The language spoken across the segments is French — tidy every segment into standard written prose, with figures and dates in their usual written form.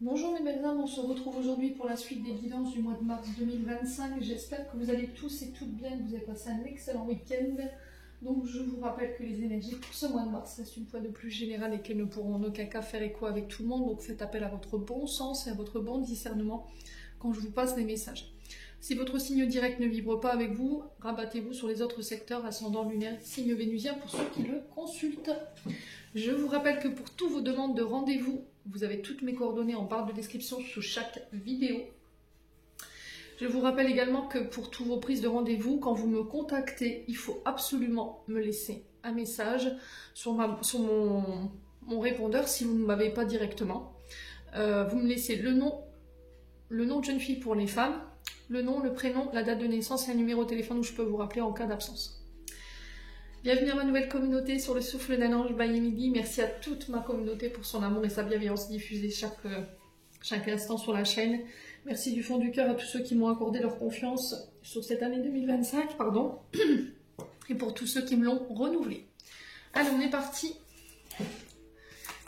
Bonjour mes belles âmes, on se retrouve aujourd'hui pour la suite des guidances du mois de mars 2025. J'espère que vous allez tous et toutes bien, que vous avez passé un excellent week-end. Donc je vous rappelle que les énergies pour ce mois de mars restent une fois de plus générales et qu'elles ne pourront en aucun cas faire écho avec tout le monde. Donc faites appel à votre bon sens et à votre bon discernement quand je vous passe des messages. Si votre signe direct ne vibre pas avec vous, rabattez-vous sur les autres secteurs ascendant lunaire, signe vénusien pour ceux qui le consultent. Je vous rappelle que pour toutes vos demandes de rendez-vous, vous avez toutes mes coordonnées en barre de description sous chaque vidéo. Je vous rappelle également que pour toutes vos prises de rendez-vous, quand vous me contactez, il faut absolument me laisser un message sur mon répondeur si vous ne m'avez pas directement. Vous me laissez le nom de jeune fille pour les femmes, le nom, le prénom, la date de naissance et un numéro de téléphone où je peux vous rappeler en cas d'absence. Bienvenue à ma nouvelle communauté sur le souffle d'un ange by Emily. Merci à toute ma communauté pour son amour et sa bienveillance diffusée chaque instant sur la chaîne. Merci du fond du cœur à tous ceux qui m'ont accordé leur confiance sur cette année 2025, et pour tous ceux qui me l'ont renouvelé. Allez, on est parti.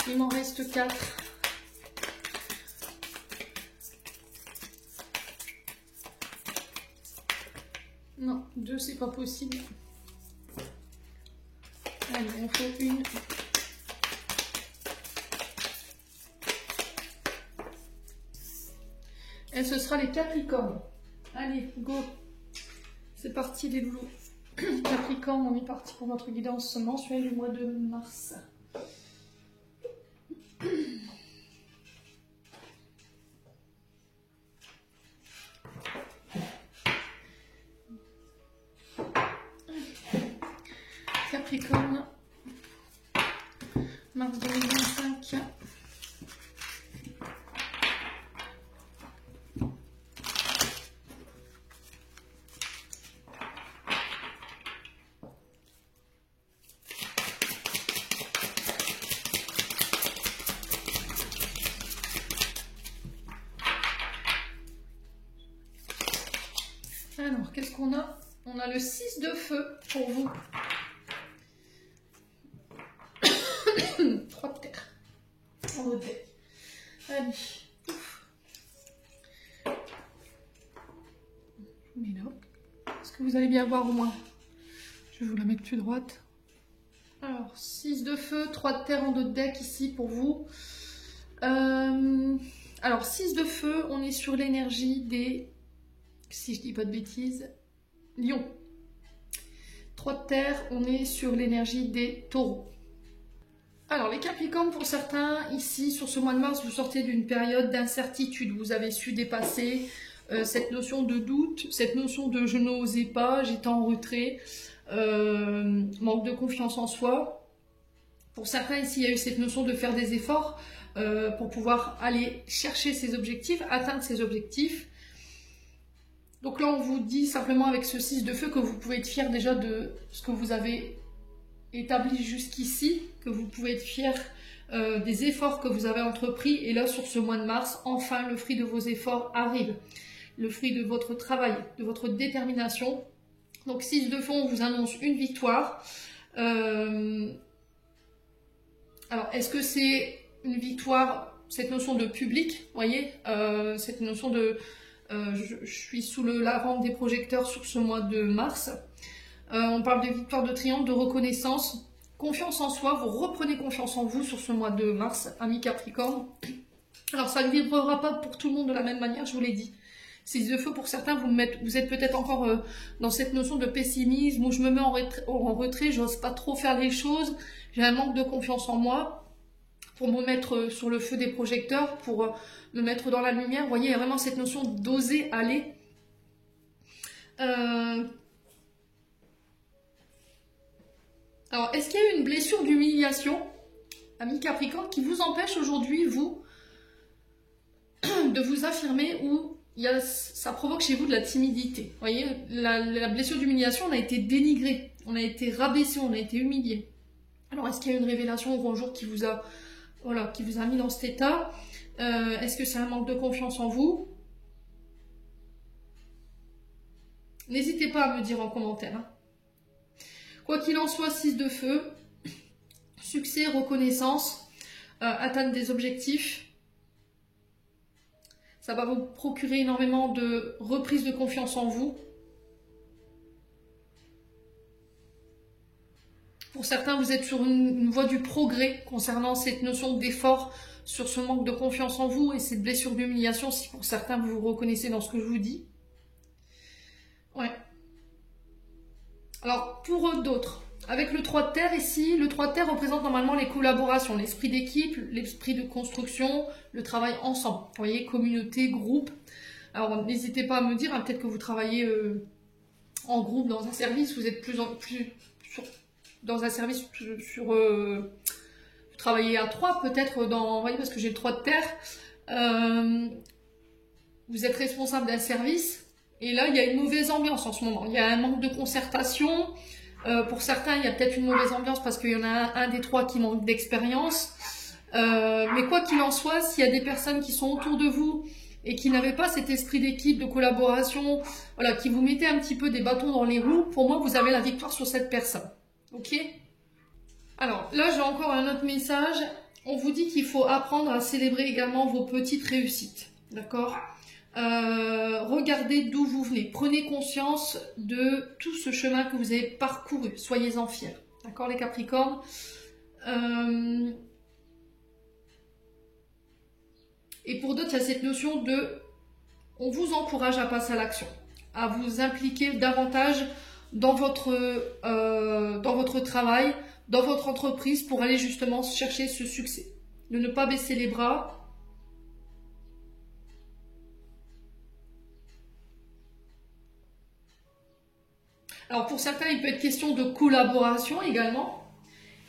Il m'en reste 4. Non, 2 c'est pas possible. Allez, il en faut une. Et ce sera les Capricornes. Allez, go. C'est parti les loulous. Capricorne, on est parti pour votre guidance mensuelle du mois de mars. Capricorne, mars 2025. Alors, qu'est-ce qu'on a? On a le 6 de feu pour vous. 3 de terre. En haut de deck. Allez. Ouf. Je vous mets là. Est-ce que vous allez bien voir au moins? Je vais vous la mettre plus droite. Alors, 6 de feu, 3 de terre en dos de deck ici pour vous. Alors, 6 de feu, on est sur l'énergie des... Si je dis pas de bêtises, Lion. 3 de terre, on est sur l'énergie des taureaux. Alors les Capricornes, pour certains, ici sur ce mois de mars, vous sortez d'une période d'incertitude. Vous avez su dépasser cette notion de doute, cette notion de je n'osais pas, j'étais en retrait, manque de confiance en soi. Pour certains ici, il y a eu cette notion de faire des efforts pour pouvoir aller chercher ses objectifs, atteindre ses objectifs. Donc là, on vous dit simplement avec ce 6 de feu que vous pouvez être fier déjà de ce que vous avez établi jusqu'ici, que vous pouvez être fier des efforts que vous avez entrepris. Et là, sur ce mois de mars, enfin, le fruit de vos efforts arrive. Le fruit de votre travail, de votre détermination. Donc 6 de feu, on vous annonce une victoire. Alors, est-ce que c'est une victoire, cette notion de public, vous voyez, cette notion de... je suis sous la rampe des projecteurs sur ce mois de mars. On parle de victoire, de triomphe, de reconnaissance, confiance en soi. Vous reprenez confiance en vous sur ce mois de mars, amis Capricorne. Alors ça ne vibrera pas pour tout le monde de la même manière, je vous l'ai dit. 6 de feu, pour certains, vous êtes peut-être encore dans cette notion de pessimisme où je me mets en retrait, j'ose pas trop faire les choses, j'ai un manque de confiance en moi. Pour me mettre sur le feu des projecteurs, pour me mettre dans la lumière. Vous voyez, il y a vraiment cette notion d'oser aller. Alors, est-ce qu'il y a eu une blessure d'humiliation, ami Capricorne, qui vous empêche aujourd'hui, vous, de vous affirmer, ou ça provoque chez vous de la timidité? Vous voyez, la blessure d'humiliation, on a été dénigré, on a été rabaissé, on a été humilié. Alors, est-ce qu'il y a eu une révélation au grand jour qui vous a... Voilà, qui vous a mis dans cet état? Est-ce que c'est un manque de confiance en vous? N'hésitez pas à me dire en commentaire. Hein. Quoi qu'il en soit, 6 de feu, succès, reconnaissance, atteindre des objectifs. Ça va vous procurer énormément de reprise de confiance en vous. Pour certains, vous êtes sur une voie du progrès concernant cette notion d'effort, sur ce manque de confiance en vous et cette blessure d'humiliation, si pour certains vous vous reconnaissez dans ce que je vous dis. Ouais. Alors, pour d'autres, avec le 3 de terre ici, le 3 de terre représente normalement les collaborations, l'esprit d'équipe, l'esprit de construction, le travail ensemble. Vous voyez, communauté, groupe. Alors, n'hésitez pas à me dire, hein, peut-être que vous travaillez en groupe dans un service, vous êtes plus dans un service vous travaillez à 3 peut-être dans, vous voyez, parce que j'ai le 3 de terre, vous êtes responsable d'un service, et là, il y a une mauvaise ambiance en ce moment. Il y a un manque de concertation. Pour certains, il y a peut-être une mauvaise ambiance parce qu'il y en a un des 3 qui manque d'expérience. Mais quoi qu'il en soit, s'il y a des personnes qui sont autour de vous et qui n'avaient pas cet esprit d'équipe, de collaboration, voilà, qui vous mettaient un petit peu des bâtons dans les roues, pour moi, vous avez la victoire sur cette personne. Ok? Alors, là, j'ai encore un autre message. On vous dit qu'il faut apprendre à célébrer également vos petites réussites. D'accord? Regardez d'où vous venez. Prenez conscience de tout ce chemin que vous avez parcouru. Soyez-en fiers. D'accord, les Capricornes? Et pour d'autres, il y a cette notion de... On vous encourage à passer à l'action, à vous impliquer davantage dans votre travail, dans votre entreprise pour aller justement chercher ce succès. De ne pas baisser les bras. Alors pour certains, il peut être question de collaboration également.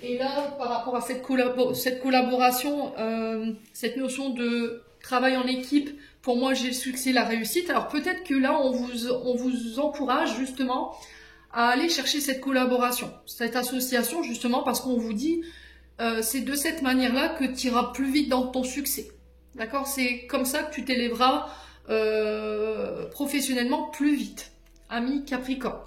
Et là, par rapport à cette collaboration, cette notion de travail en équipe, pour moi, j'ai le succès, la réussite. Alors peut-être que là, on vous encourage justement à aller chercher cette collaboration, cette association, justement, parce qu'on vous dit, c'est de cette manière-là que tu iras plus vite dans ton succès. D'accord? C'est comme ça que tu t'élèveras professionnellement plus vite. Ami Capricorne.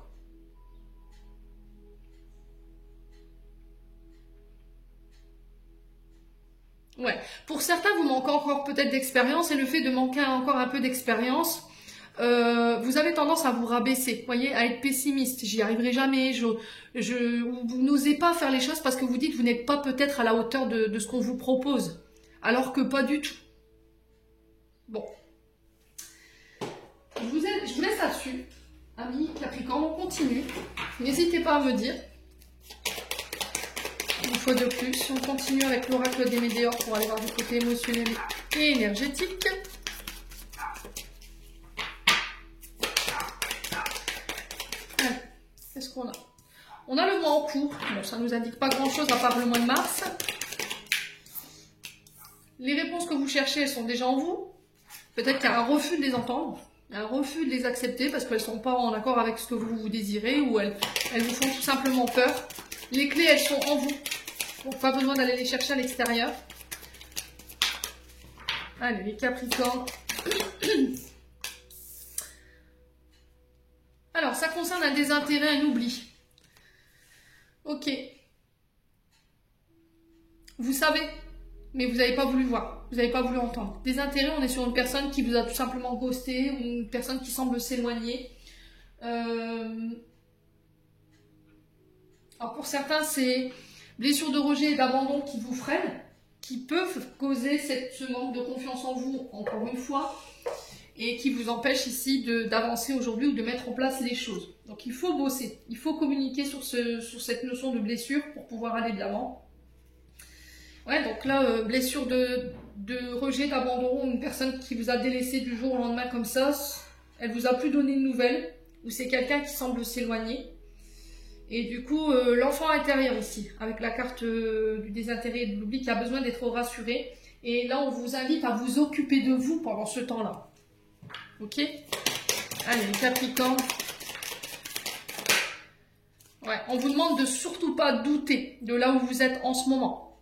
Ouais. Pour certains, vous manquez encore peut-être d'expérience, et le fait de manquer encore un peu d'expérience, vous avez tendance à vous rabaisser, vous voyez, à être pessimiste. J'y arriverai jamais. Vous n'osez pas faire les choses parce que vous dites que vous n'êtes pas peut-être à la hauteur de ce qu'on vous propose, alors que pas du tout. Bon, je vous laisse là-dessus, amis Capricorne. On continue. N'hésitez pas à me dire. Une fois de plus, on continue avec l'oracle des météores pour aller voir du côté émotionnel et énergétique. Allez, qu'est-ce qu'on a? On a le mois en cours. Bon, ça ne nous indique pas grand-chose à part le mois de mars. Les réponses que vous cherchez, elles sont déjà en vous. Peut-être qu'il y a un refus de les entendre, un refus de les accepter parce qu'elles ne sont pas en accord avec ce que vous désirez, ou elles vous font tout simplement peur. Les clés, elles sont en vous. Donc, pas besoin d'aller les chercher à l'extérieur. Allez, les Capricornes. Alors, ça concerne un désintérêt, un oubli. Ok. Vous savez, mais vous n'avez pas voulu voir. Vous n'avez pas voulu entendre. Désintérêt, on est sur une personne qui vous a tout simplement ghosté, ou une personne qui semble s'éloigner. Alors, pour certains, c'est blessures de rejet et d'abandon qui vous freinent, qui peuvent causer ce manque de confiance en vous, encore une fois, et qui vous empêchent ici d'avancer aujourd'hui ou de mettre en place les choses. Donc il faut bosser, il faut communiquer sur cette notion de blessure pour pouvoir aller de l'avant. Ouais, donc là, blessure de rejet, d'abandon, une personne qui vous a délaissé du jour au lendemain comme ça, elle vous a plus donné de nouvelles, ou c'est quelqu'un qui semble s'éloigner. Et du coup, l'enfant intérieur ici, avec la carte du désintérêt et de l'oubli, qui a besoin d'être rassuré. Et là, on vous invite à vous occuper de vous pendant ce temps-là. Ok? Allez, Capricorne. Ouais, on vous demande de surtout pas douter de là où vous êtes en ce moment.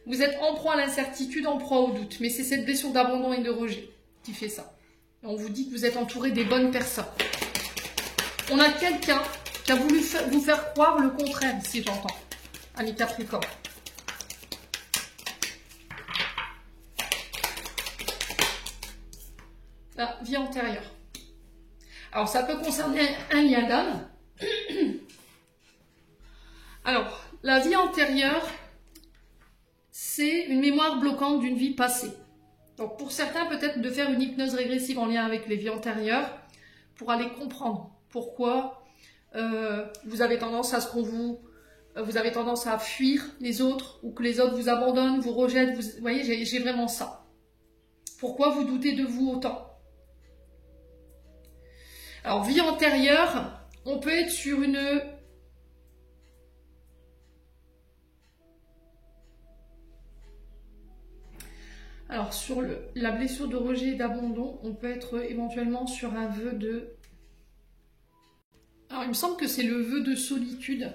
Vous êtes en proie à l'incertitude, en proie au doute. Mais c'est cette blessure d'abandon et de rejet qui fait ça. Et on vous dit que vous êtes entouré des bonnes personnes. On a quelqu'un qui a voulu vous faire croire le contraire, si j'entends, amis Capricorne. la vie antérieure. Alors, ça peut concerner un lien d'âme. Alors, la vie antérieure, c'est une mémoire bloquante d'une vie passée. Donc, pour certains, peut-être de faire une hypnose régressive en lien avec les vies antérieures pour aller comprendre pourquoi vous avez tendance à vous avez tendance à fuir les autres ou que les autres vous abandonnent, vous rejettent. Vous voyez, j'ai vraiment ça. Pourquoi vous doutez de vous autant? Alors, vie antérieure, on peut être sur une... Alors, sur la blessure de rejet et d'abandon, on peut être éventuellement sur un vœu de... Alors, il me semble que c'est le vœu de solitude.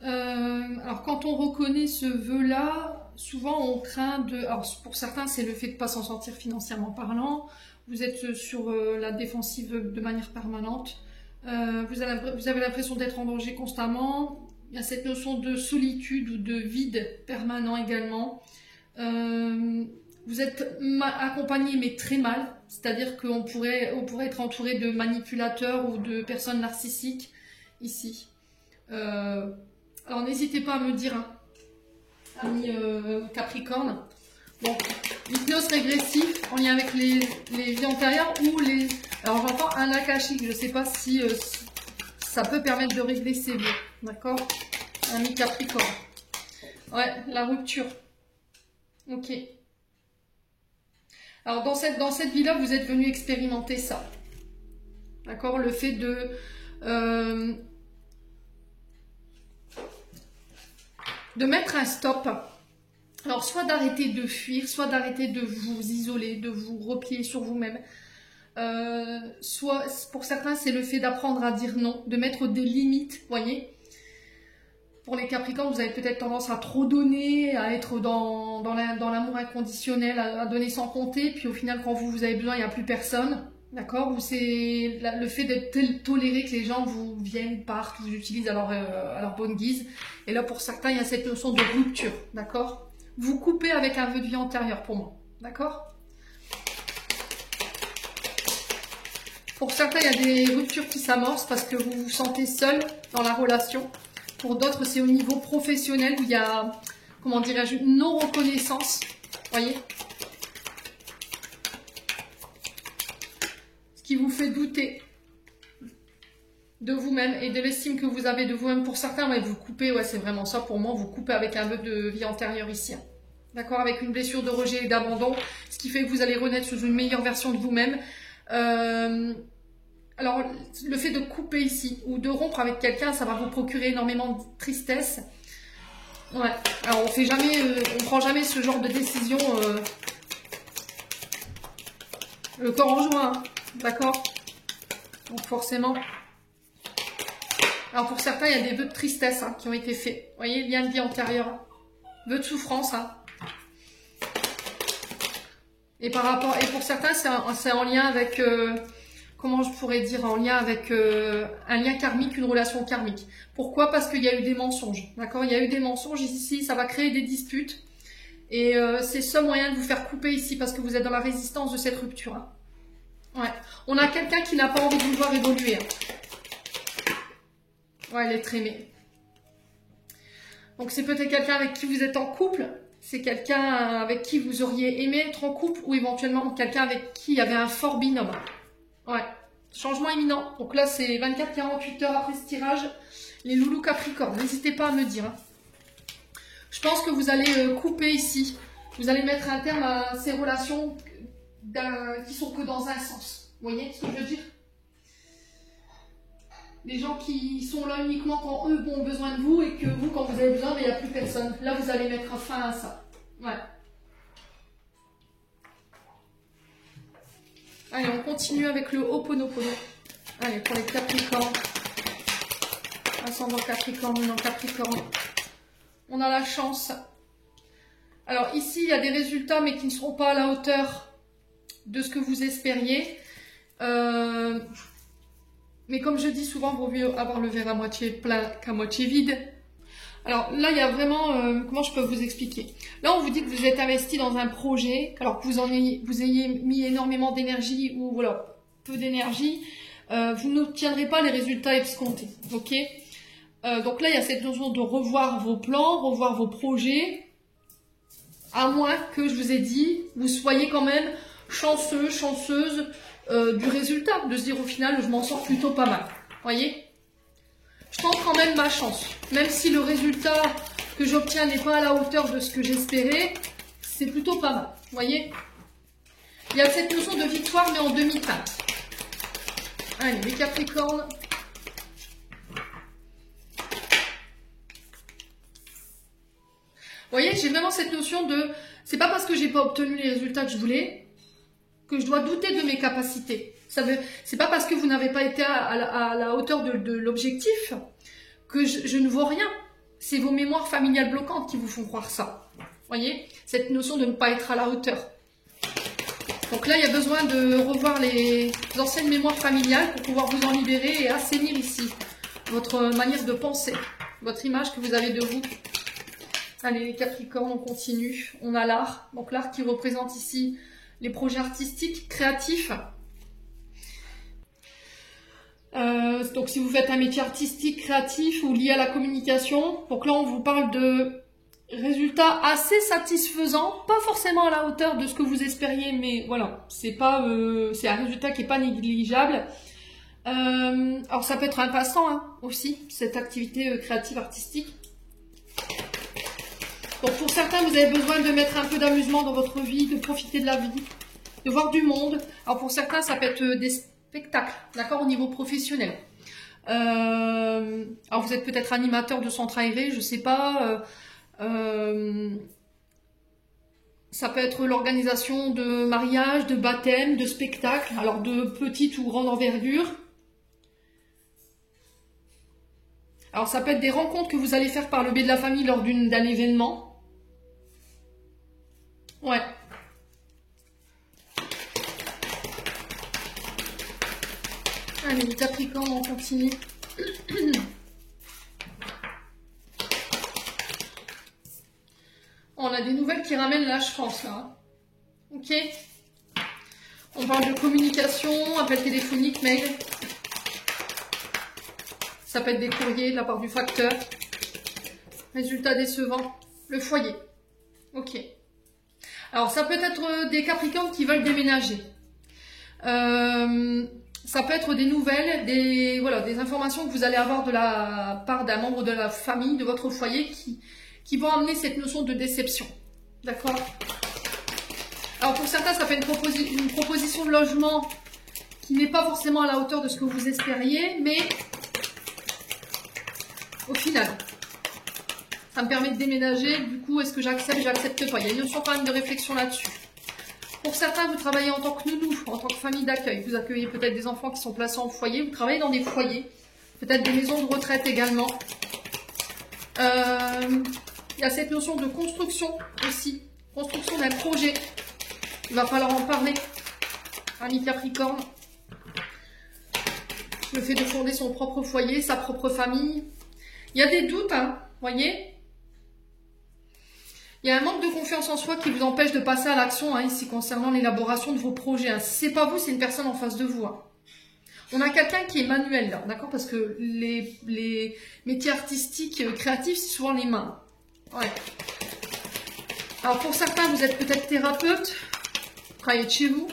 Alors, quand on reconnaît ce vœu-là, souvent on craint de... Alors, pour certains, c'est le fait de ne pas s'en sortir financièrement parlant. Vous êtes sur la défensive de manière permanente. Vous avez l'impression d'être en danger constamment. Il y a cette notion de solitude ou de vide permanent également. Vous êtes accompagné mais très mal, c'est-à-dire qu'on pourrait être entouré de manipulateurs ou de personnes narcissiques ici. Alors n'hésitez pas à me dire, hein, amis Capricorne. Donc, hypnose régressive en lien avec les vies antérieures ou les... Alors j'entends un akashique, je ne sais pas si ça peut permettre de régler ces vœux, d'accord? Amis Capricorne. Ouais, la rupture. Ok. Alors dans cette vie-là, vous êtes venu expérimenter ça. D'accord? Le fait de mettre un stop. Alors soit d'arrêter de fuir, soit d'arrêter de vous isoler, de vous replier sur vous-même. Soit pour certains, c'est le fait d'apprendre à dire non, de mettre des limites, voyez. Pour les Capricornes, vous avez peut-être tendance à trop donner, à être dans l'amour inconditionnel, à donner sans compter, puis au final, quand vous avez besoin, il n'y a plus personne, d'accord? Ou c'est le fait d'être toléré que les gens vous viennent, partent, vous utilisent à leur bonne guise. Et là, pour certains, il y a cette notion de rupture, d'accord? Vous coupez avec un vœu de vie antérieure pour moi, d'accord? Pour certains, il y a des ruptures qui s'amorcent parce que vous vous sentez seul dans la relation. Pour d'autres, c'est au niveau professionnel où il y a, comment dirais-je, une non-reconnaissance. Voyez? Ce qui vous fait douter de vous-même et de l'estime que vous avez de vous-même. Pour certains, ouais, vous coupez, ouais, c'est vraiment ça pour moi, vous coupez avec un vœu de vie antérieure ici. Hein. D'accord? Avec une blessure de rejet et d'abandon, ce qui fait que vous allez renaître sous une meilleure version de vous-même. Alors, le fait de couper ici ou de rompre avec quelqu'un, ça va vous procurer énormément de tristesse. Ouais. Alors, on prend jamais ce genre de décision le corps en joint, hein. D'accord? Donc, forcément. Alors, pour certains, il y a des vœux de tristesse hein, qui ont été faits. Vous voyez, lien de vie antérieure. Hein. Vœux de souffrance. Hein. Et pour certains, c'est en lien avec... comment je pourrais dire, en lien avec un lien karmique, une relation karmique. Pourquoi? Parce qu'il y a eu des mensonges, d'accord? Il y a eu des mensonges ici, ça va créer des disputes. Et c'est ce moyen de vous faire couper ici, parce que vous êtes dans la résistance de cette rupture. Hein. Ouais. On a quelqu'un qui n'a pas envie de vous voir évoluer. Hein. Ouais, elle est très aimée. Donc c'est peut-être quelqu'un avec qui vous êtes en couple, c'est quelqu'un avec qui vous auriez aimé être en couple, ou éventuellement quelqu'un avec qui il y avait un fort binôme. Ouais, changement imminent. Donc là, c'est 24-48 heures après ce tirage. Les loulous Capricorne, n'hésitez pas à me dire. Hein. Je pense que vous allez couper ici. Vous allez mettre un terme à ces relations qui sont que dans un sens. Vous voyez ce que je veux dire? Les gens qui sont là uniquement quand eux ont besoin de vous et que vous, quand vous avez besoin, il n'y a plus personne. Là, vous allez mettre fin à ça. Ouais. Allez, on continue avec le Ho'oponopono. Allez, pour les Capricornes. Ascendant Capricorne, non Capricorne. On a la chance. Alors ici, il y a des résultats, mais qui ne seront pas à la hauteur de ce que vous espériez. Mais comme je dis souvent, il vaut mieux avoir le verre à moitié plein qu'à moitié vide. Alors là, il y a vraiment... comment je peux vous expliquer? Là, on vous dit que vous êtes investi dans un projet, alors que vous ayez mis énormément d'énergie ou voilà, peu d'énergie, vous n'obtiendrez pas les résultats escomptés. Ok? Donc là, il y a cette notion de revoir vos plans, revoir vos projets, à moins que, je vous ai dit, vous soyez quand même chanceux, chanceuse du résultat, de se dire au final, je m'en sors plutôt pas mal. Voyez? Je tente quand même ma chance. Même si le résultat que j'obtiens n'est pas à la hauteur de ce que j'espérais, c'est plutôt pas mal. Vous voyez? Il y a cette notion de victoire, mais en demi-teinte. Allez, les Capricornes. Vous voyez, j'ai vraiment cette notion de... C'est pas parce que j'ai pas obtenu les résultats que je voulais que je dois douter de mes capacités. C'est pas parce que vous n'avez pas été à la hauteur de l'objectif que je ne vaux rien. C'est vos mémoires familiales bloquantes qui vous font croire ça. Vous voyez? Cette notion de ne pas être à la hauteur. Donc là, il y a besoin de revoir les anciennes mémoires familiales pour pouvoir vous en libérer et assainir ici votre manière de penser, votre image que vous avez de vous. Allez, les Capricornes, on continue. On a l'art. Donc l'art qui représente ici les projets artistiques, créatifs. Donc si vous faites un métier artistique, créatif ou lié à la communication, donc là on vous parle de résultats assez satisfaisants, pas forcément à la hauteur de ce que vous espériez, mais voilà, c'est un résultat qui n'est pas négligeable. Alors ça peut être un passe-temps hein, aussi, cette activité créative artistique. Donc pour certains, vous avez besoin de mettre un peu d'amusement dans votre vie, de profiter de la vie, de voir du monde. Alors pour certains, ça peut être des spectacles, d'accord, au niveau professionnel. Alors vous êtes peut-être animateur de centre aéré, je sais pas. Ça peut être l'organisation de mariages, de baptêmes, de spectacles, alors de petite ou grande envergure. Alors ça peut être des rencontres que vous allez faire par le biais de la famille lors d'un événement. Ouais. Allez, les Capricornes, on continue. On a des nouvelles qui ramènent la chance, là. Ok. On parle de communication, appel téléphonique, mail. Ça peut être des courriers de la part du facteur. Résultat décevant. Le foyer. Ok. Alors, ça peut être des Capricornes qui veulent déménager. Ça peut être des nouvelles, des informations que vous allez avoir de la part d'un membre de la famille, de votre foyer, qui vont amener cette notion de déception. D'accord? Alors, pour certains, ça peut être une proposition de logement qui n'est pas forcément à la hauteur de ce que vous espériez, mais au final... Ça me permet de déménager, du coup, est-ce que j'accepte pas? Il y a une notion quand même de réflexion là-dessus. Pour certains, vous travaillez en tant que nounou, en tant que famille d'accueil. Vous accueillez peut-être des enfants qui sont placés en foyer. Vous travaillez dans des foyers, peut-être des maisons de retraite également. Il y a cette notion de construction aussi. Construction d'un projet. Il va falloir en parler. Ami Capricorne. Le fait de fonder son propre foyer, sa propre famille. Il y a des doutes, hein, voyez? Il y a un manque de confiance en soi qui vous empêche de passer à l'action hein, ici concernant l'élaboration de vos projets. Hein. Si c'est pas vous, c'est une personne en face de vous. Hein. On a quelqu'un qui est manuel là, d'accord? Parce que les métiers artistiques, créatifs, c'est souvent les mains. Ouais. Alors pour certains, vous êtes peut-être thérapeute, travaillez de chez vous.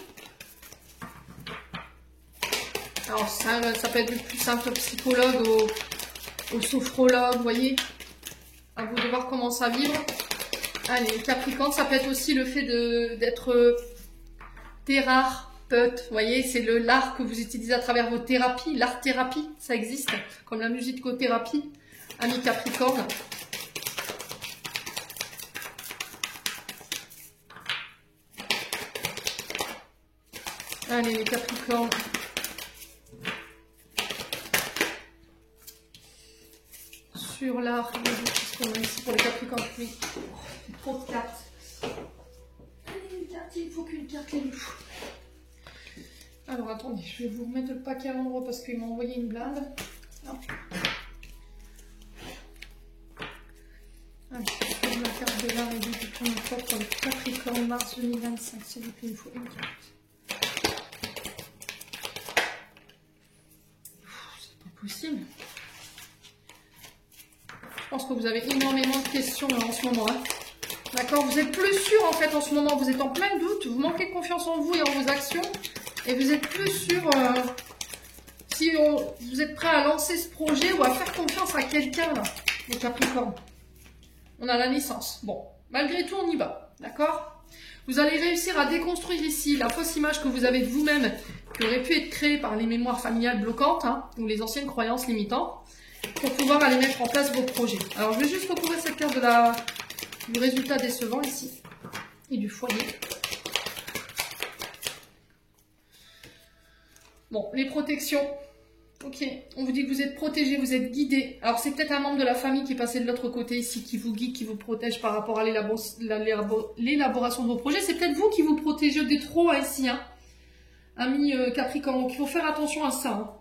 Alors ça peut être du plus simple psychologue au sophrologue, vous voyez? À vous de voir comment ça vibre. Allez, Capricorne, ça peut être aussi le fait d'être thérapeute. Vous voyez, c'est l'art que vous utilisez à travers vos thérapies. L'art-thérapie, ça existe, comme la musicothérapie. Ami Capricorne. Allez, les Capricornes. Sur l'art, qu'est-ce qu'on a ici pour les Capricornes? Oui. Trop de cartes. Allez, une carte, il faut qu'une carte les loups. Alors attendez, je vais vous remettre le paquet à l'endroit parce qu'il m'a envoyé une blinde. Non. fois pour le Capricorne mars 2025, s'il vous plaît, il faut une carte. C'est pas possible. Je pense que vous avez énormément de questions en ce moment. Hein. D'accord, vous êtes plus sûr en fait en ce moment, vous êtes en plein doute, vous manquez de confiance en vous et en vos actions, et vous êtes plus sûr si vous êtes prêt à lancer ce projet ou à faire confiance à quelqu'un là, les Capricornes. On a la naissance. Bon, malgré tout, on y va, d'accord? Vous allez réussir à déconstruire ici la fausse image que vous avez de vous-même, qui aurait pu être créée par les mémoires familiales bloquantes, hein, ou les anciennes croyances limitantes, pour pouvoir aller mettre en place vos projets. Alors, je vais juste recouvrir cette carte du résultat décevant ici, et du foyer. Bon, les protections. Ok, on vous dit que vous êtes protégé, vous êtes guidé. Alors, c'est peut-être un membre de la famille qui est passé de l'autre côté ici, qui vous guide, qui vous protège par rapport à l'élaboration de vos projets. C'est peut-être vous qui vous protégez des trop ici, hein, amis Capricorne. Donc, il faut faire attention à ça. Hein.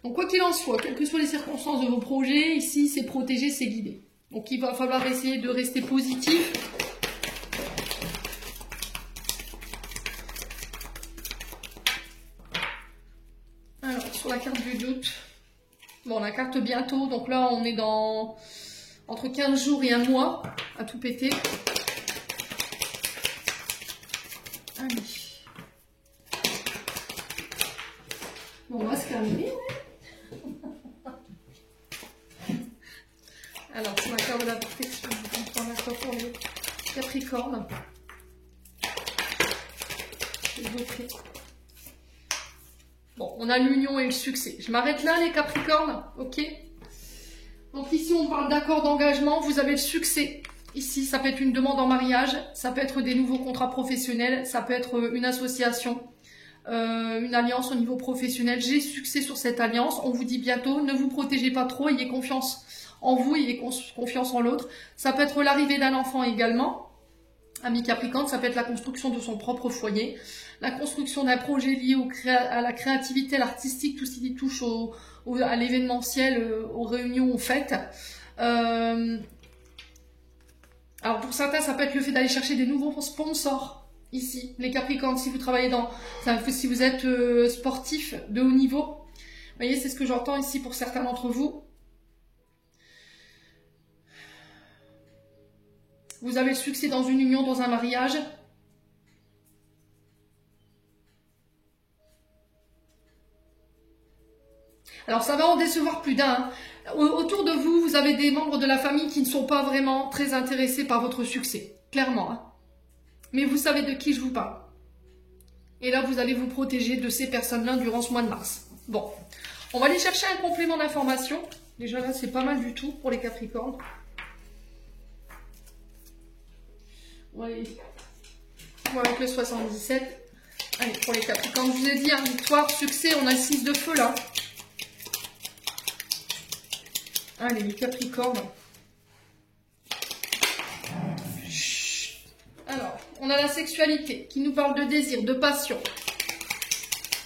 Donc, quoi qu'il en soit, quelles que soient les circonstances de vos projets, ici, c'est protégé, c'est guidé. Donc, il va falloir essayer de rester positif. Alors, sur la carte du doute, bon, la carte bientôt, donc là, on est dans entre 15 jours et un mois à tout péter. Allez. Bon, on va se calmer. Alors, c'est la carte de la protection. On prend la carte pour les Capricornes. Bon, on a l'union et le succès. Je m'arrête là, les Capricornes, ok? Donc ici, on parle d'accord d'engagement. Vous avez le succès. Ici, ça peut être une demande en mariage, ça peut être des nouveaux contrats professionnels, ça peut être une association, une alliance au niveau professionnel. J'ai succès sur cette alliance. On vous dit bientôt, ne vous protégez pas trop, ayez confiance en vous, ayez confiance en l'autre. Ça peut être l'arrivée d'un enfant également. Ami Capricorne, ça peut être la construction de son propre foyer, la construction d'un projet lié à la créativité, à l'artistique, tout ce qui touche à l'événementiel, aux réunions, aux fêtes. Alors pour certains, ça peut être le fait d'aller chercher des nouveaux sponsors. Ici, les Capricornes, si vous travaillez si vous êtes sportif de haut niveau, vous voyez, c'est ce que j'entends ici pour certains d'entre vous. Vous avez le succès dans une union, dans un mariage. Alors ça va en décevoir plus d'un. Autour de vous, vous avez des membres de la famille qui ne sont pas vraiment très intéressés par votre succès. Clairement. Hein. Mais vous savez de qui je vous parle. Et là, vous allez vous protéger de ces personnes-là durant ce mois de mars. Bon, on va aller chercher un complément d'information. Déjà là, c'est pas mal du tout pour les Capricornes. On va aller avec le 77. Allez, pour les Capricornes, je vous ai dit, hein, victoire, succès, on a le 6 de feu là. Allez, les Capricornes. Chut. Alors, on a la sexualité qui nous parle de désir, de passion.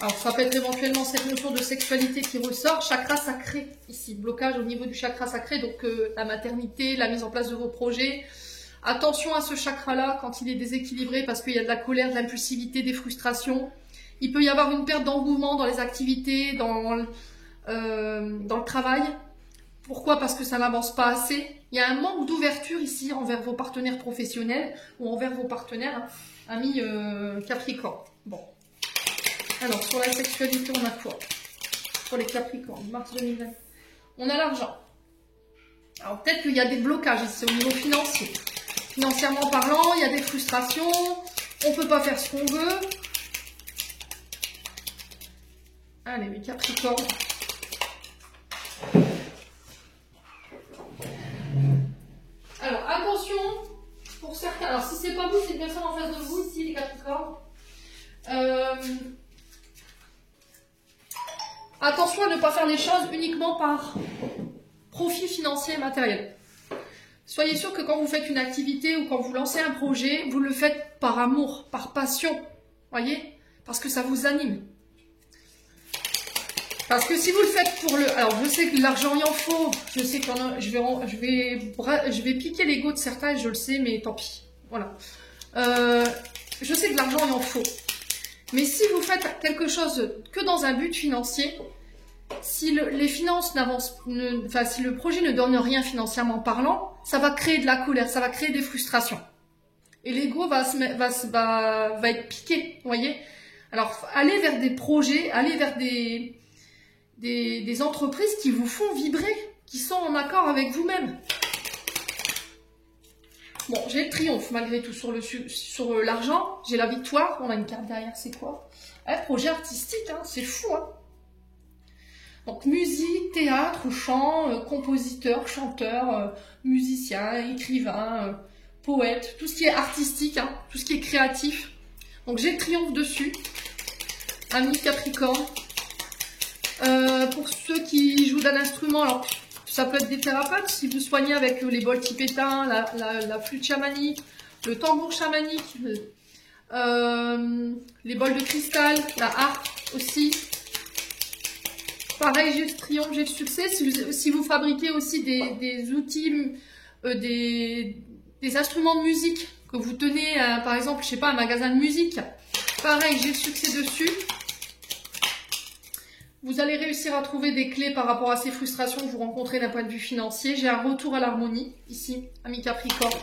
Alors, ça peut être éventuellement cette notion de sexualité qui ressort. Chakra sacré, ici, blocage au niveau du chakra sacré, donc la maternité, la mise en place de vos projets. Attention à ce chakra-là quand il est déséquilibré parce qu'il y a de la colère, de l'impulsivité, des frustrations. Il peut y avoir une perte d'engouement dans les activités, dans le travail. Pourquoi? Parce que ça n'avance pas assez. Il y a un manque d'ouverture ici envers vos partenaires professionnels ou envers vos partenaires, hein, amis Capricorne. Bon. Alors, sur la sexualité, on a quoi? Pour les Capricornes, mars 2020. On a l'argent. Alors, peut-être qu'il y a des blocages ici au niveau financier. Financièrement parlant, il y a des frustrations. On ne peut pas faire ce qu'on veut. Allez, les Capricornes. Alors, attention, pour certains, alors si c'est pas vous, c'est une personne en face de vous, ici, les Capricornes. Attention à ne pas faire les choses uniquement par profit financier et matériel. Soyez sûr que quand vous faites une activité ou quand vous lancez un projet, vous le faites par amour, par passion, voyez, parce que ça vous anime. Parce que si vous le faites pour le... Alors, je sais que l'argent, il en faut. Je sais que je vais piquer l'ego de certains, je le sais, mais tant pis. Voilà. Je sais que l'argent, il en faut. Mais si vous faites quelque chose que dans un but financier, si les finances n'avancent, enfin, si le projet ne donne rien financièrement parlant, ça va créer de la colère, ça va créer des frustrations. Et l'ego va être piqué, vous voyez. Alors, allez vers des projets, allez vers des entreprises qui vous font vibrer, qui sont en accord avec vous-même. Bon, j'ai le triomphe malgré tout sur l'argent, j'ai la victoire, on a une carte derrière, c'est quoi? Projet artistique, hein, c'est fou, hein. Donc musique, théâtre, chant, compositeur, chanteur, musicien, écrivain, poète, tout ce qui est artistique, hein, tout ce qui est créatif. Donc j'ai le triomphe dessus, ami Capricorne. Pour ceux qui jouent d'un instrument, alors ça peut être des thérapeutes, si vous soignez avec les bols tibétains, la flûte chamanique, le tambour chamanique, les bols de cristal, la harpe aussi. Pareil, j'ai le triomphe, j'ai le succès. Si vous fabriquez aussi des outils, des instruments de musique, que vous tenez, par exemple, je sais pas, un magasin de musique, pareil, j'ai le succès dessus. Vous allez réussir à trouver des clés par rapport à ces frustrations que vous rencontrez d'un point de vue financier. J'ai un retour à l'harmonie, ici, ami Capricorne.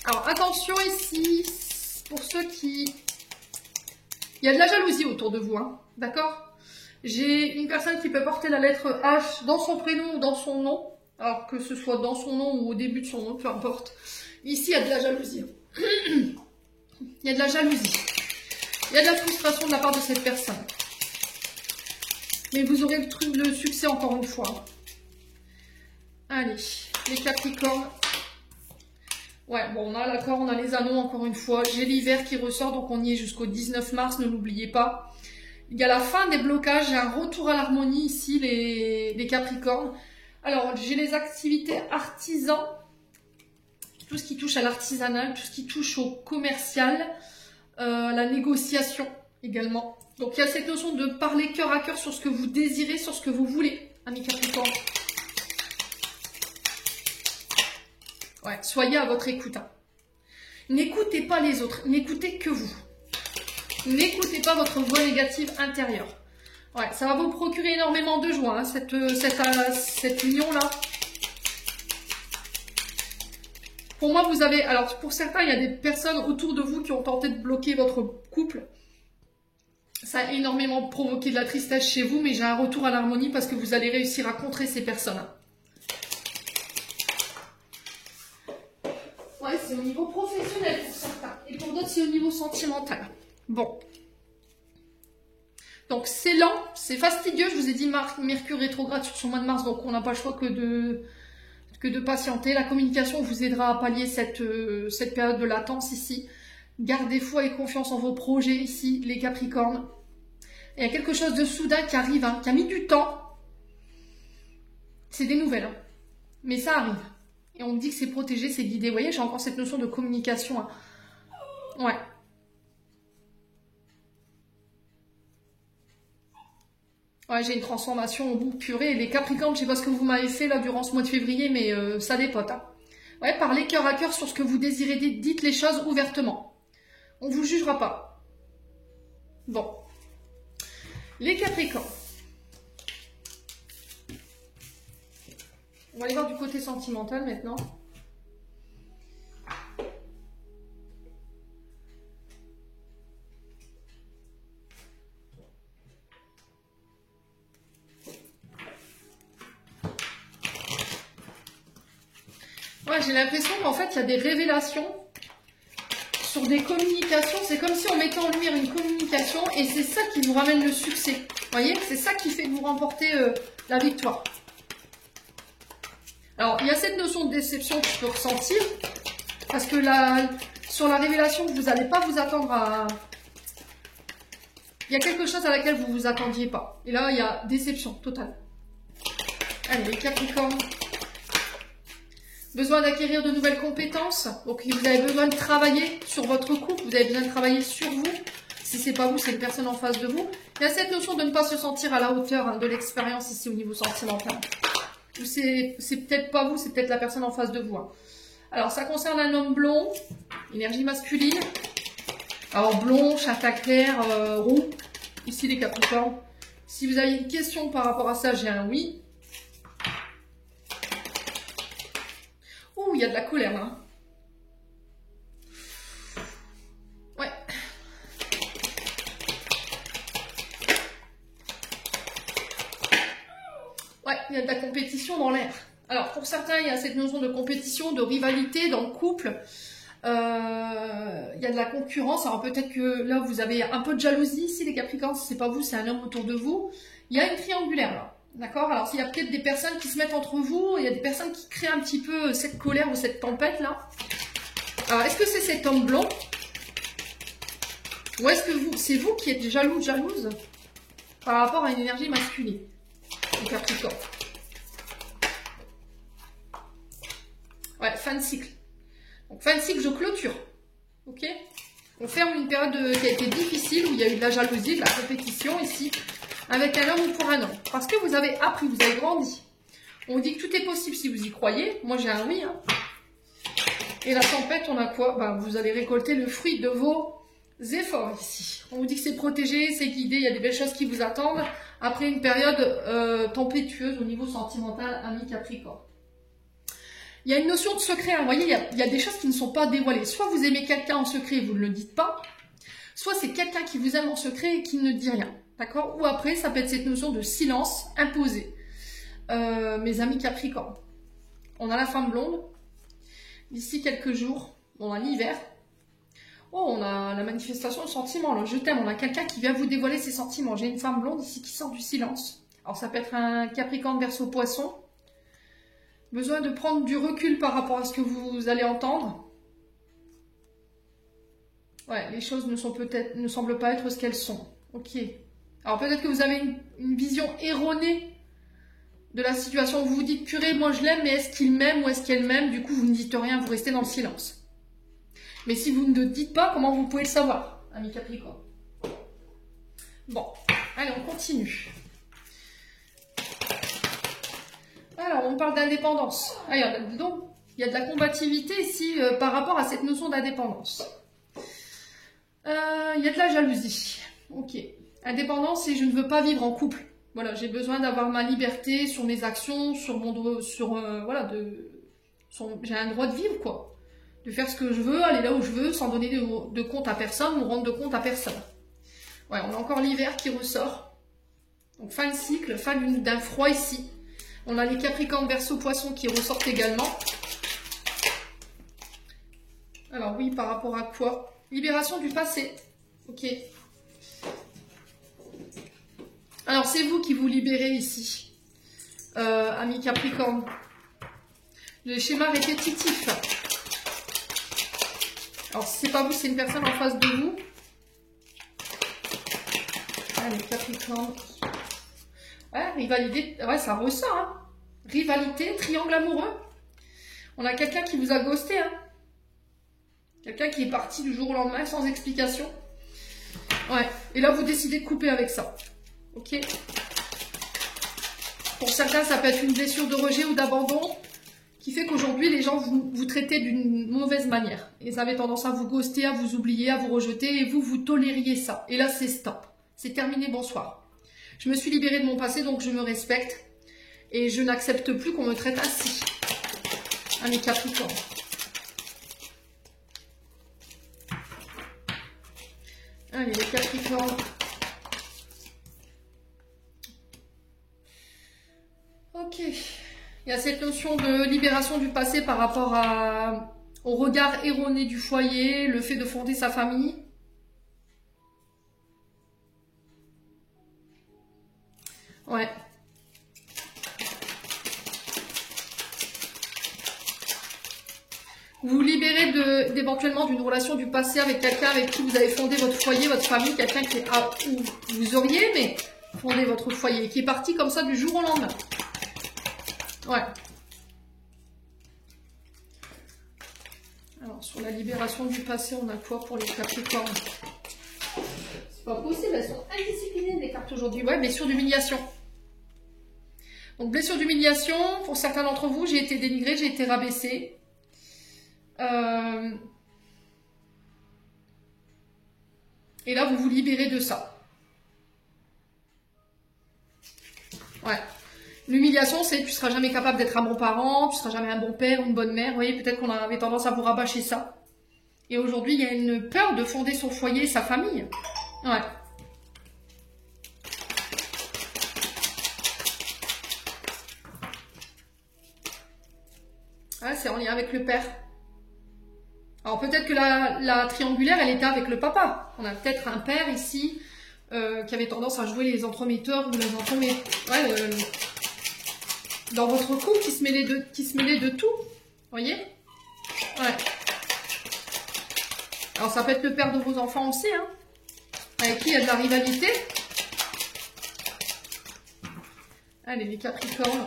Alors, attention ici, pour ceux qui... Il y a de la jalousie autour de vous, hein, d'accord? J'ai une personne qui peut porter la lettre H dans son prénom ou dans son nom, alors que ce soit dans son nom ou au début de son nom, peu importe. Ici, il y a de la jalousie. Il y a de la jalousie. Il y a de la frustration de la part de cette personne. Mais vous aurez le succès encore une fois. Allez, les Capricornes. Ouais, bon, on a l'accord, on a les anneaux encore une fois. J'ai l'hiver qui ressort, donc on y est jusqu'au 19 mars, ne l'oubliez pas. Il y a la fin des blocages, j'ai un retour à l'harmonie ici, les Capricornes. Alors, j'ai les activités artisans, tout ce qui touche à l'artisanal, tout ce qui touche au commercial, la négociation également. Donc, il y a cette notion de parler cœur à cœur sur ce que vous désirez, sur ce que vous voulez, amis Capricornes. Ouais, soyez à votre écoute. Hein. N'écoutez pas les autres, n'écoutez que vous. N'écoutez pas votre voix négative intérieure. Ouais, ça va vous procurer énormément de joie, hein, cette union-là. Pour moi, vous avez... Alors, pour certains, il y a des personnes autour de vous qui ont tenté de bloquer votre couple. Ça a énormément provoqué de la tristesse chez vous, mais j'ai un retour à l'harmonie parce que vous allez réussir à contrer ces personnes. Hein. Ouais, c'est au niveau professionnel pour certains. Et pour d'autres, c'est au niveau sentimental. Bon. Donc, c'est lent, c'est fastidieux. Je vous ai dit Mercure rétrograde sur son mois de mars, donc on n'a pas le choix que de patienter. La communication vous aidera à pallier cette période de latence ici. Gardez foi et confiance en vos projets ici, les Capricornes. Il y a quelque chose de soudain qui arrive, hein, qui a mis du temps. C'est des nouvelles, hein. Mais ça arrive. Et on me dit que c'est protégé, c'est guidé. Vous voyez, j'ai encore cette notion de communication. Hein. Ouais. Ouais, j'ai une transformation au bout, purée. Les Capricornes, je sais pas ce que vous m'avez fait là durant ce mois de février, mais ça dépote. Hein. Ouais, parlez cœur à cœur sur ce que vous désirez. Dites les choses ouvertement. On ne vous jugera pas. Bon. Les Capricornes. On va aller voir du côté sentimental maintenant. Ouais, j'ai l'impression qu'en fait, il y a des révélations sur des communications. C'est comme si on mettait en lumière une communication et c'est ça qui vous ramène le succès. Vous voyez, c'est ça qui fait que vous remportez la victoire. Alors, il y a cette notion de déception que je peux ressentir, parce que sur la révélation, vous n'allez pas vous attendre à... Il y a quelque chose à laquelle vous ne vous attendiez pas. Et là, il y a déception totale. Allez, les Capricornes. Besoin d'acquérir de nouvelles compétences. Donc, vous avez besoin de travailler sur votre couple. Vous avez besoin de travailler sur vous. Si ce n'est pas vous, c'est une personne en face de vous. Il y a cette notion de ne pas se sentir à la hauteur de l'expérience ici au niveau sentimental. Ou c'est peut-être pas vous, c'est peut-être la personne en face de vous. Hein. Alors, ça concerne un homme blond, énergie masculine. Alors, blond, châtain clair, roux. Ici, les Capricornes. Si vous avez une question par rapport à ça, j'ai un oui. Ouh, il y a de la colère, là. Ouais. Ouais, il y a de la compétition dans l'air. Alors, pour certains, il y a cette notion de compétition, de rivalité dans le couple. Il y a de la concurrence. Alors, peut-être que là, vous avez un peu de jalousie ici, les Capricornes. Si c'est pas vous, c'est un homme autour de vous. Il y a une triangulaire, là. D'accord? Alors, s'il y a peut-être des personnes qui se mettent entre vous, il y a des personnes qui créent un petit peu cette colère ou cette tempête-là. Alors, est-ce que c'est cet homme blond? Ou est-ce que c'est vous qui êtes jaloux, jalouse par rapport à une énergie masculine, les Capricornes? Ouais, fin de cycle. Donc, fin de cycle, je clôture. Ok? On ferme une période qui a été difficile, où il y a eu de la jalousie, de la compétition ici, avec un homme ou pour un homme. Parce que vous avez appris, vous avez grandi. On dit que tout est possible si vous y croyez. Moi, j'ai un oui. Hein. Et la tempête, on a quoi? Ben, vous allez récolter le fruit de vos efforts ici. On vous dit que c'est protégé, c'est guidé, il y a des belles choses qui vous attendent. Après une période tempétueuse au niveau sentimental, ami Capricorne. Il y a une notion de secret. Vous voyez, il y a des choses qui ne sont pas dévoilées. Soit vous aimez quelqu'un en secret et vous ne le dites pas. Soit c'est quelqu'un qui vous aime en secret et qui ne dit rien. D'accord? Ou après, ça peut être cette notion de silence imposé. Mes amis Capricorne. On a la femme blonde. D'ici quelques jours, on a l'hiver. Oh, on a la manifestation de sentiments. Là. Je t'aime. On a quelqu'un qui vient vous dévoiler ses sentiments. J'ai une femme blonde ici qui sort du silence. Alors, ça peut être un Capricorne Verseau Poisson. Besoin de prendre du recul par rapport à ce que vous allez entendre. Ouais, les choses ne semblent pas être ce qu'elles sont. Ok. Alors peut-être que vous avez une vision erronée de la situation. Vous vous dites, purée, moi je l'aime, mais est-ce qu'il m'aime ou est-ce qu'elle m'aime? Du coup, vous ne dites rien, vous restez dans le silence. Mais si vous ne dites pas, comment vous pouvez le savoir, ami Capricorne? Bon, allez, on continue. Alors, on parle d'indépendance. Donc, il y a de la combativité ici par rapport à cette notion d'indépendance. Il y a de la jalousie. Ok. Indépendance, c'est je ne veux pas vivre en couple. Voilà, j'ai besoin d'avoir ma liberté sur mes actions, sur mon j'ai un droit de vivre, quoi. De faire ce que je veux, aller là où je veux, sans donner de compte à personne ou rendre de compte à personne. Ouais, on a encore l'hiver qui ressort. Donc, fin de cycle, fin d'un froid ici. On a les Capricornes Verseau Poisson qui ressortent également. Alors oui, par rapport à quoi? Libération du passé. Ok. Alors c'est vous qui vous libérez ici. Amis Capricorne. Le schéma répétitif. Alors si c'est pas vous, c'est une personne en face de vous. Allez, Capricorne. Ouais, rivalité, ouais, ça ressort, hein. Rivalité, triangle amoureux. On a quelqu'un qui vous a ghosté, hein. Quelqu'un qui est parti du jour au lendemain sans explication. Ouais, et là, vous décidez de couper avec ça. Ok? Pour certains, ça peut être une blessure de rejet ou d'abandon qui fait qu'aujourd'hui, les gens vous traitez d'une mauvaise manière. Ils avaient tendance à vous ghoster, à vous oublier, à vous rejeter, et vous tolériez ça. Et là, c'est stop. C'est terminé, bonsoir. Je me suis libérée de mon passé, donc je me respecte. Et je n'accepte plus qu'on me traite ainsi. Amis Capricorne. Allez, les Capricornes. Ok. Il y a cette notion de libération du passé par rapport au regard erroné du foyer, le fait de fonder sa famille. Ouais. Vous vous libérez d'éventuellement d'une relation du passé avec quelqu'un avec qui vous avez fondé votre foyer, votre famille, quelqu'un qui où vous auriez aimé fonder votre foyer, qui est parti comme ça du jour au lendemain. Ouais. Alors, sur la libération du passé, on a quoi pour les Capricornes? C'est pas possible, elles sont indisciplinées les cartes aujourd'hui. Ouais, blessure d'humiliation. Donc blessure d'humiliation, pour certains d'entre vous, j'ai été dénigrée, j'ai été rabaissée. Et là, vous vous libérez de ça. Ouais. L'humiliation, c'est tu seras jamais capable d'être un bon parent, tu seras jamais un bon père ou une bonne mère. Vous voyez, peut-être qu'on avait tendance à vous rabâcher ça. Et aujourd'hui, il y a une peur de fonder son foyer et sa famille. Ouais. Ouais, c'est en lien avec le père. Alors peut-être que la triangulaire, elle était avec le papa. On a peut-être un père ici qui avait tendance à jouer les entremetteurs ou les entremetteurs. Ouais, dans votre couple qui se mêlait de tout. Vous voyez? Ouais. Alors ça peut être le père de vos enfants aussi, hein, avec qui il y a de la rivalité. Allez, les Capricornes.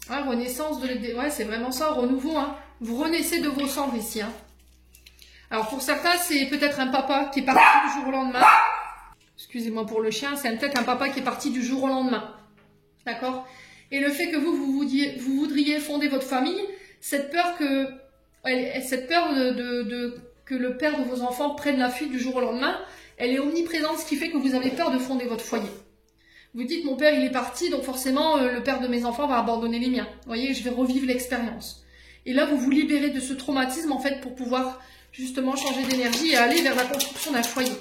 Ouais, renaissance de... Ouais, c'est vraiment ça, renouveau, hein. Vous renaissez de vos cendres ici, hein. Alors pour certains, c'est peut-être un papa qui est parti du jour au lendemain. Excusez-moi pour le chien, c'est peut-être un papa qui est parti du jour au lendemain. D'accord? Et le fait que vous voudriez fonder votre famille, cette peur que que le père de vos enfants prenne la fuite du jour au lendemain, elle est omniprésente, ce qui fait que vous avez peur de fonder votre foyer. Vous dites, mon père il est parti, donc forcément le père de mes enfants va abandonner les miens. Vous voyez, je vais revivre l'expérience. Et là, vous vous libérez de ce traumatisme en fait pour pouvoir justement changer d'énergie et aller vers la construction d'un foyer.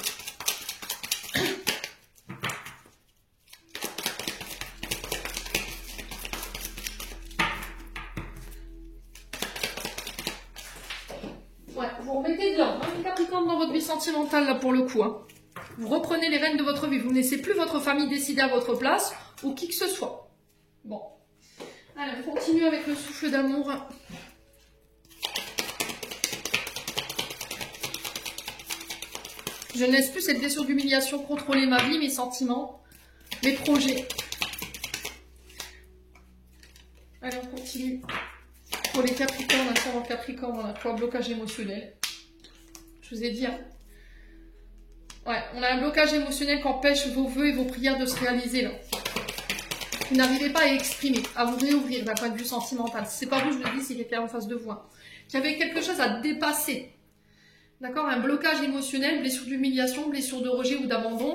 Ouais, vous remettez de l'ordre, hein, les Capricornes, dans votre vie sentimentale là pour le coup. Hein. Vous reprenez les rênes de votre vie. Vous ne laissez plus votre famille décider à votre place ou qui que ce soit. Bon. Allez, on continue avec le souffle d'amour. Je ne laisse plus cette blessure d'humiliation contrôler ma vie, mes sentiments, mes projets. Allez, on continue. Pour les Capricornes, un Capricorne, on a quoi? Blocage émotionnel. Je vous ai dit, hein. Ouais, on a un blocage émotionnel qui empêche vos vœux et vos prières de se réaliser, là. Vous n'arrivez pas à exprimer, à vous réouvrir d'un point de vue sentimental. C'est pas vous, je le dis, c'est quelqu'un en face de vous. Hein. Qui avait quelque chose à dépasser. D'accord? Un blocage émotionnel, blessure d'humiliation, blessure de rejet ou d'abandon.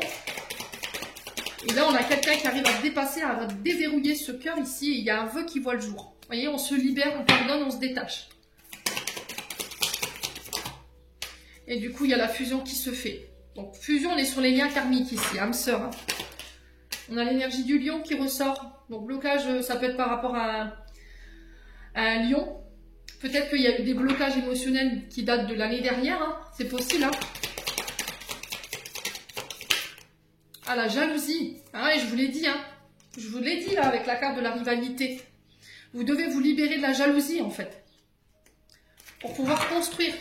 Et là, on a quelqu'un qui arrive à dépasser, à déverrouiller ce cœur ici. Et il y a un vœu qui voit le jour. Vous voyez, on se libère, on pardonne, on se détache. Et du coup, il y a la fusion qui se fait. Donc, fusion, on est sur les liens karmiques ici, âme sœur. Hein. On a l'énergie du lion qui ressort. Donc, blocage, ça peut être par rapport à un lion. Peut-être qu'il y a eu des blocages émotionnels qui datent de l'année dernière. Hein. C'est possible. Hein. Ah, la jalousie. Ah ouais, je vous l'ai dit. Hein. Je vous l'ai dit, là, avec la carte de la rivalité. Vous devez vous libérer de la jalousie, en fait. Pour pouvoir construire.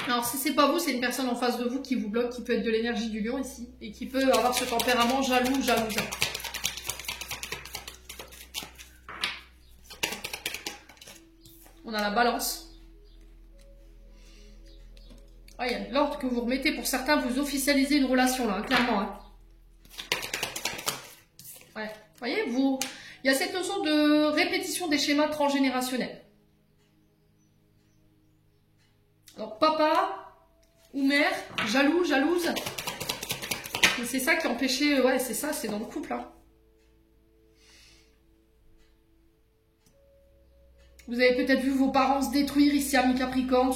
Alors, si c'est pas vous, c'est une personne en face de vous qui vous bloque, qui peut être de l'énergie du lion ici, et qui peut avoir ce tempérament jaloux, jalousant. On a la balance. Ah, il y a de l'ordre que vous remettez. Pour certains, vous officialisez une relation, là, clairement. Hein. Ouais. Vous voyez, il y a cette notion de répétition des schémas transgénérationnels. Alors, papa ou mère, jaloux, jalouse. Et c'est ça qui empêchait... Ouais, c'est ça, c'est dans le couple. Hein. Vous avez peut-être vu vos parents se détruire ici à mi-Capricorne,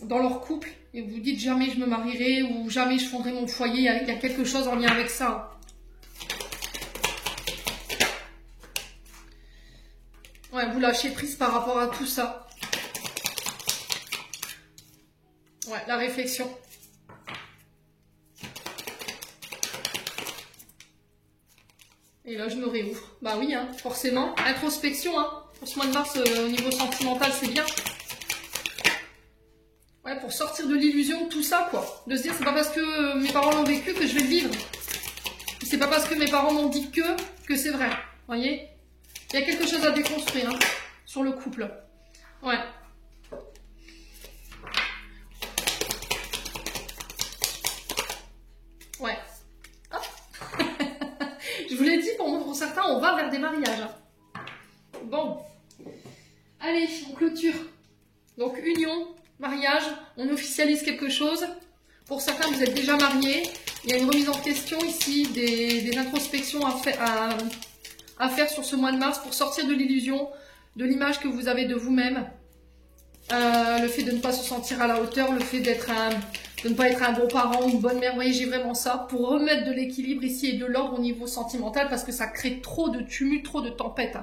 dans leur couple. Et vous dites jamais je me marierai ou jamais je fonderai mon foyer. Il y a quelque chose en lien avec ça. Ouais, vous lâchez prise par rapport à tout ça. Ouais, la réflexion. Et là, je me réouvre. Bah oui, hein, forcément. Introspection, hein. Pour ce mois de mars, au niveau sentimental, c'est bien. Ouais, pour sortir de l'illusion de tout ça, quoi. De se dire, c'est pas parce que mes parents l'ont vécu que je vais le vivre. C'est pas parce que mes parents m'ont dit que c'est vrai. Vous voyez? Il y a quelque chose à déconstruire, hein, sur le couple. Ouais. Je vous l'ai dit, pour certains, on va vers des mariages. Bon. Allez, on clôture. Donc, union, mariage, on officialise quelque chose. Pour certains, vous êtes déjà mariés. Il y a une remise en question ici, des introspections à faire sur ce mois de mars pour sortir de l'illusion, de l'image que vous avez de vous-même. Le fait de ne pas se sentir à la hauteur, le fait de ne pas être un bon parent ou une bonne mère. Vous voyez, j'ai vraiment ça. Pour remettre de l'équilibre ici et de l'ordre au niveau sentimental parce que ça crée trop de tumulte, trop de tempêtes.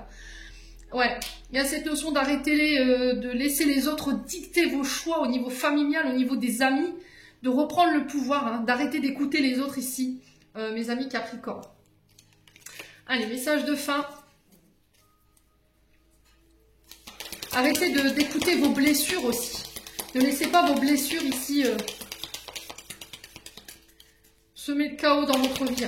Ouais, il y a cette notion d'arrêter de laisser les autres dicter vos choix au niveau familial, au niveau des amis, de reprendre le pouvoir, d'arrêter d'écouter les autres ici, mes amis Capricorne. Allez, message de fin. Arrêtez d'écouter vos blessures aussi. Ne laissez pas vos blessures ici semer le chaos dans votre vie.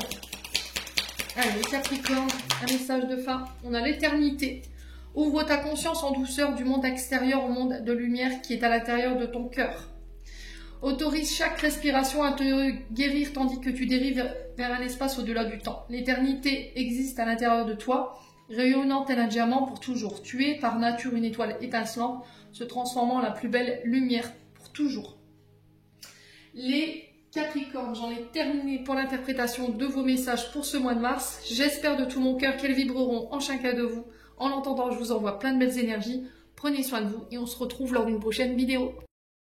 Allez, Capricorne, un message de fin. On a l'éternité. Ouvre ta conscience en douceur du monde extérieur au monde de lumière qui est à l'intérieur de ton cœur. Autorise chaque respiration à te guérir tandis que tu dérives vers un espace au-delà du temps. L'éternité existe à l'intérieur de toi, rayonnant tel un diamant pour toujours. Tu es par nature une étoile étincelante, se transformant en la plus belle lumière pour toujours. Les Capricornes, j'en ai terminé pour l'interprétation de vos messages pour ce mois de mars. J'espère de tout mon cœur qu'elles vibreront en chacun de vous. En l'entendant, je vous envoie plein de belles énergies. Prenez soin de vous et on se retrouve lors d'une prochaine vidéo.